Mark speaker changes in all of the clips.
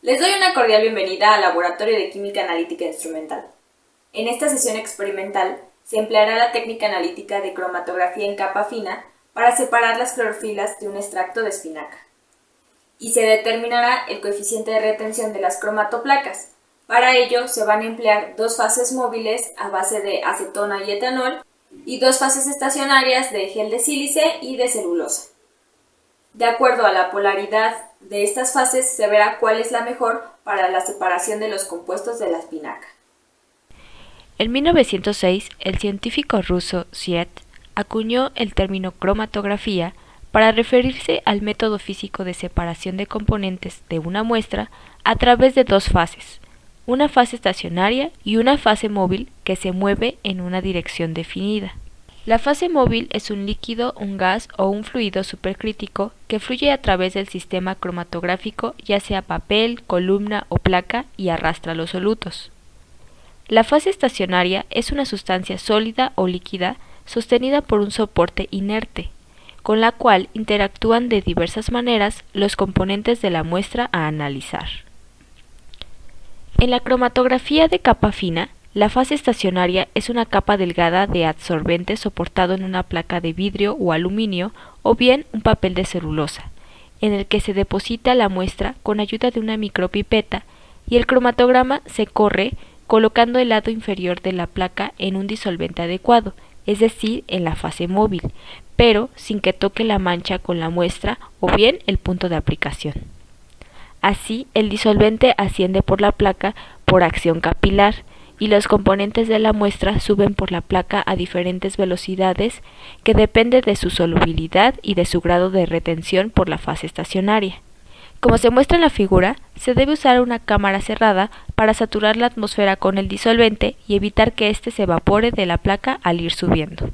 Speaker 1: Les doy una cordial bienvenida al Laboratorio de Química Analítica Instrumental. En esta sesión experimental se empleará la técnica analítica de cromatografía en capa fina para separar las clorofilas de un extracto de espinaca. Y se determinará el coeficiente de retención de las cromatoplacas. Para ello se van a emplear dos fases móviles a base de acetona y etanol y dos fases estacionarias de gel de sílice y de celulosa. De acuerdo a la polaridad de estas fases se verá cuál es la mejor para la separación de los compuestos de la espinaca.
Speaker 2: En 1906, el científico ruso Ziet acuñó el término cromatografía para referirse al método físico de separación de componentes de una muestra a través de dos fases, una fase estacionaria y una fase móvil que se mueve en una dirección definida. La fase móvil es un líquido, un gas o un fluido supercrítico que fluye a través del sistema cromatográfico, ya sea papel, columna o placa, y arrastra los solutos. La fase estacionaria es una sustancia sólida o líquida sostenida por un soporte inerte, con la cual interactúan de diversas maneras los componentes de la muestra a analizar. En la cromatografía de capa fina, la fase estacionaria es una capa delgada de adsorbente soportado en una placa de vidrio o aluminio o bien un papel de celulosa, en el que se deposita la muestra con ayuda de una micropipeta y el cromatograma se corre colocando el lado inferior de la placa en un disolvente adecuado, es decir, en la fase móvil, pero sin que toque la mancha con la muestra o bien el punto de aplicación. Así, el disolvente asciende por la placa por acción capilar, y los componentes de la muestra suben por la placa a diferentes velocidades que depende de su solubilidad y de su grado de retención por la fase estacionaria. Como se muestra en la figura, se debe usar una cámara cerrada para saturar la atmósfera con el disolvente y evitar que éste se evapore de la placa al ir subiendo.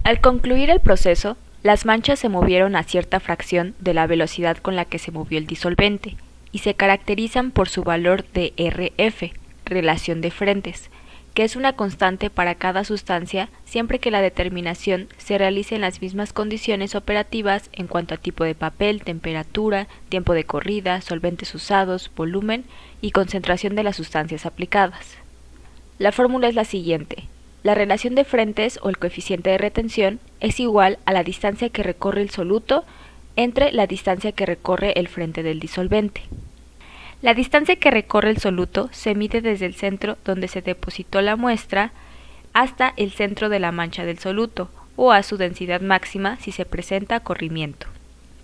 Speaker 2: Al concluir el proceso, las manchas se movieron a cierta fracción de la velocidad con la que se movió el disolvente y se caracterizan por su valor de RF, relación de frentes, que es una constante para cada sustancia siempre que la determinación se realice en las mismas condiciones operativas en cuanto a tipo de papel, temperatura, tiempo de corrida, solventes usados, volumen y concentración de las sustancias aplicadas. La fórmula es la siguiente. La relación de frentes o el coeficiente de retención es igual a la distancia que recorre el soluto entre la distancia que recorre el frente del disolvente. La distancia que recorre el soluto se mide desde el centro donde se depositó la muestra hasta el centro de la mancha del soluto, o a su densidad máxima si se presenta corrimiento.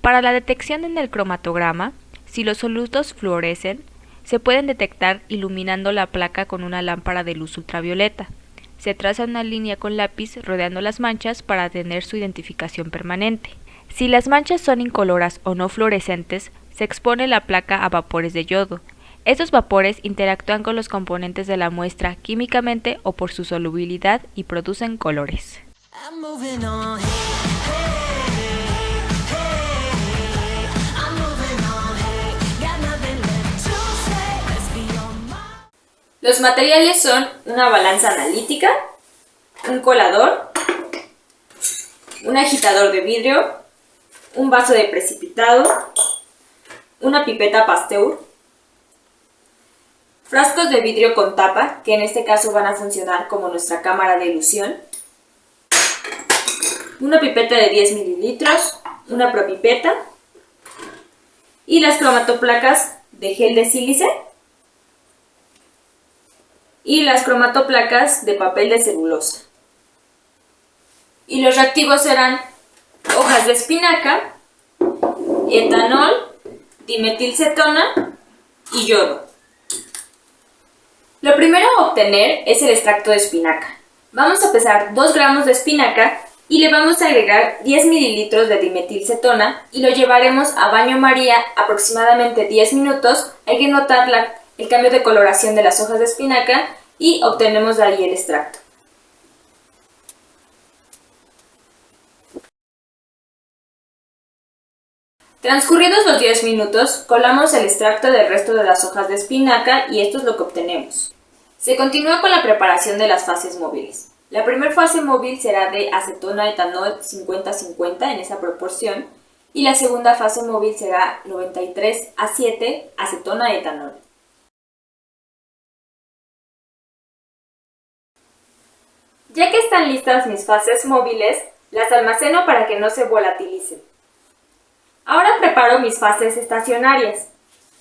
Speaker 2: Para la detección en el cromatograma, si los solutos fluorescen, se pueden detectar iluminando la placa con una lámpara de luz ultravioleta. Se traza una línea con lápiz rodeando las manchas para tener su identificación permanente. Si las manchas son incoloras o no fluorescentes, se expone la placa a vapores de yodo. Estos vapores interactúan con los componentes de la muestra químicamente o por su solubilidad y producen colores.
Speaker 1: Los materiales son una balanza analítica, un colador, un agitador de vidrio, un vaso de precipitado, una pipeta Pasteur, frascos de vidrio con tapa, que en este caso van a funcionar como nuestra cámara de elusión, una pipeta de 10 mililitros, una propipeta y las cromatoplacas de gel de sílice y las cromatoplacas de papel de celulosa. Y los reactivos serán hojas de espinaca, etanol, dimetilcetona y yodo. Lo primero a obtener es el extracto de espinaca. Vamos a pesar 2 gramos de espinaca y le vamos a agregar 10 mililitros de dimetilcetona y lo llevaremos a baño María aproximadamente 10 minutos. Hay que notar el cambio de coloración de las hojas de espinaca y obtenemos de ahí el extracto. Transcurridos los 10 minutos, colamos el extracto del resto de las hojas de espinaca y esto es lo que obtenemos. Se continúa con la preparación de las fases móviles. La primera fase móvil será de acetona etanol 50-50 en esa proporción y la segunda fase móvil será 93A7 acetona etanol. Ya que están listas mis fases móviles, las almaceno para que no se volatilicen. Ahora preparo mis fases estacionarias.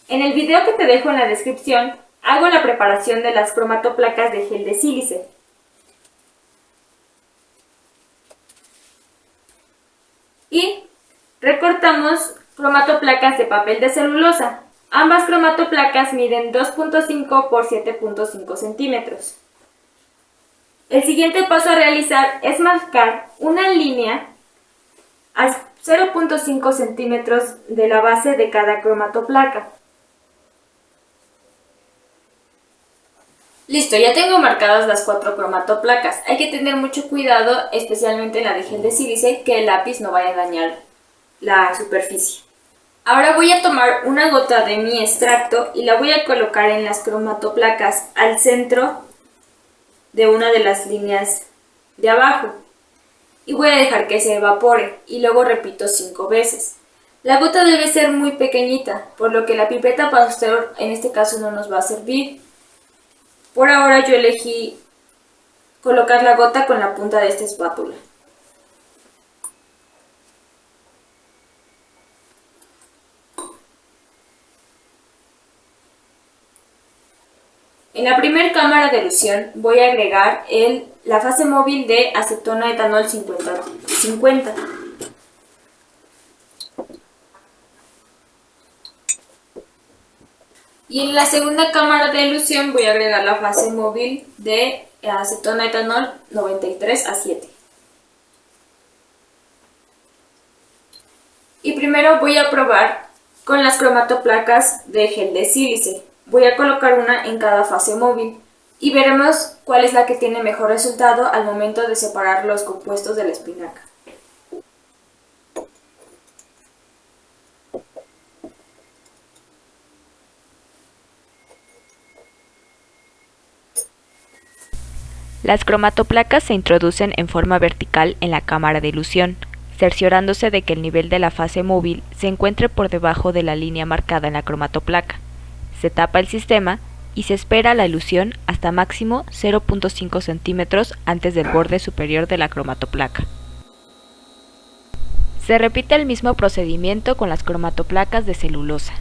Speaker 1: En el video que te dejo en la descripción, hago la preparación de las cromatoplacas de gel de sílice. Y recortamos cromatoplacas de papel de celulosa. Ambas cromatoplacas miden 2.5 por 7.5 centímetros. El siguiente paso a realizar es marcar una línea a 0.5 centímetros de la base de cada cromatoplaca. Listo, ya tengo marcadas las 4 cromatoplacas. Hay que tener mucho cuidado, especialmente en la de gel de sílice, que el lápiz no vaya a dañar la superficie. Ahora voy a tomar una gota de mi extracto y la voy a colocar en las cromatoplacas al centro de una de las líneas de abajo. Y voy a dejar que se evapore y luego repito 5 veces. La gota debe ser muy pequeñita, por lo que la pipeta Pasteur en este caso no nos va a servir. Por ahora yo elegí colocar la gota con la punta de esta espátula. En la primera cámara de elución voy a agregar la fase móvil de acetona etanol 50. Y en la segunda cámara de elución voy a agregar la fase móvil de acetona etanol 93A7. Y primero voy a probar con las cromatoplacas de gel de sílice. Voy a colocar una en cada fase móvil y veremos cuál es la que tiene mejor resultado al momento de separar los compuestos de la espinaca.
Speaker 2: Las cromatoplacas se introducen en forma vertical en la cámara de elución, cerciorándose de que el nivel de la fase móvil se encuentre por debajo de la línea marcada en la cromatoplaca. Se tapa el sistema y se espera la elución hasta máximo 0.5 centímetros antes del borde superior de la cromatoplaca. Se repite el mismo procedimiento con las cromatoplacas de celulosa.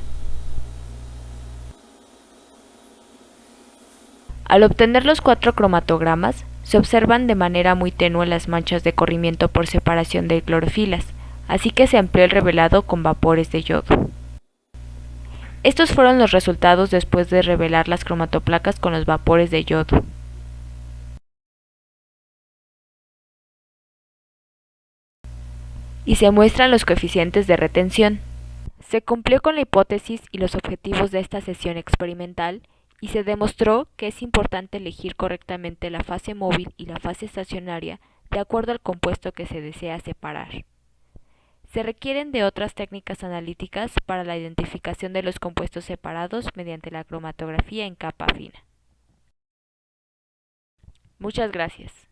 Speaker 2: Al obtener los 4 cromatogramas, se observan de manera muy tenue las manchas de corrimiento por separación de clorofilas, así que se amplió el revelado con vapores de yodo. Estos fueron los resultados después de revelar las cromatoplacas con los vapores de yodo. Y se muestran los coeficientes de retención. Se cumplió con la hipótesis y los objetivos de esta sesión experimental y se demostró que es importante elegir correctamente la fase móvil y la fase estacionaria de acuerdo al compuesto que se desea separar. Se requieren de otras técnicas analíticas para la identificación de los compuestos separados mediante la cromatografía en capa fina. Muchas gracias.